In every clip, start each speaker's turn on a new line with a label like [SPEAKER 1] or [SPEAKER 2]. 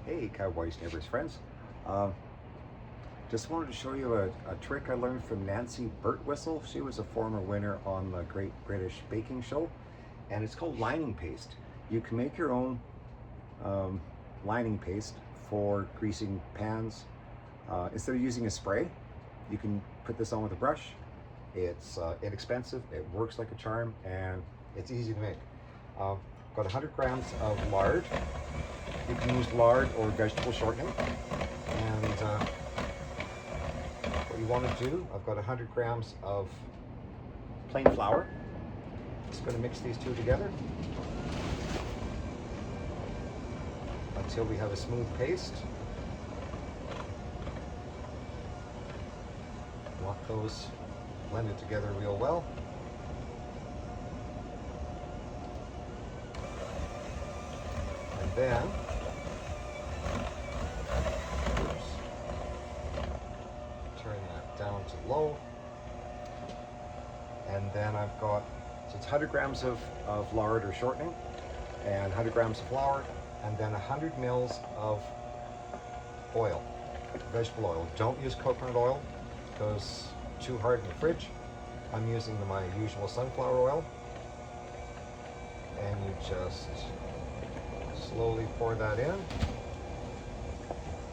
[SPEAKER 1] Hey, cowboys, neighbors, friends. Um, just wanted to show you a trick I learned from Nancy Birtwhistle. She was a former winner on the Great British Baking Show, and it's called lining paste. You can make your own lining paste for greasing pans. Instead of using a spray, you can put this on with a brush. It's inexpensive, it works like a charm, and it's easy to make. Got 100 grams of lard. You can use lard or vegetable shortening. And what you want to do, I've got 100 grams of plain flour. Just going to mix these two together until we have a smooth paste. Want those blended together real well. And then turn that down to low. And then I've got, so it's 100 grams of lard or shortening and 100 grams of flour, and then 100 mils of oil, vegetable oil. Don't use coconut oil, it goes too hard in the fridge. I'm using my usual sunflower oil. And you just slowly pour that in,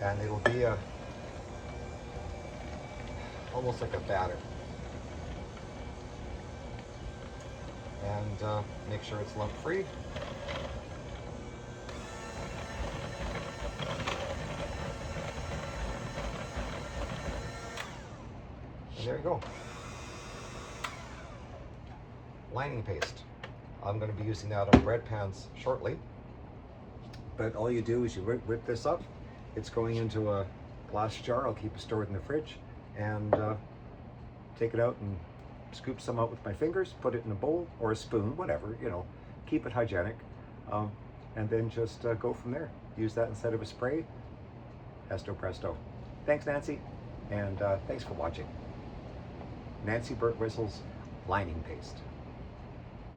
[SPEAKER 1] and it'll be almost like a batter. And make sure it's lump free. And there you go. Lining paste. I'm going to be using that on bread pans shortly. But all you do is you whip this up. It's going into a glass jar. I'll keep it stored in the fridge, and take it out and scoop some out with my fingers, put it in a bowl or a spoon, whatever, you know, keep it hygienic, and then just go from there. Use that instead of a spray. Presto presto. Thanks, Nancy, and thanks for watching. Nancy Birtwhistle's lining paste.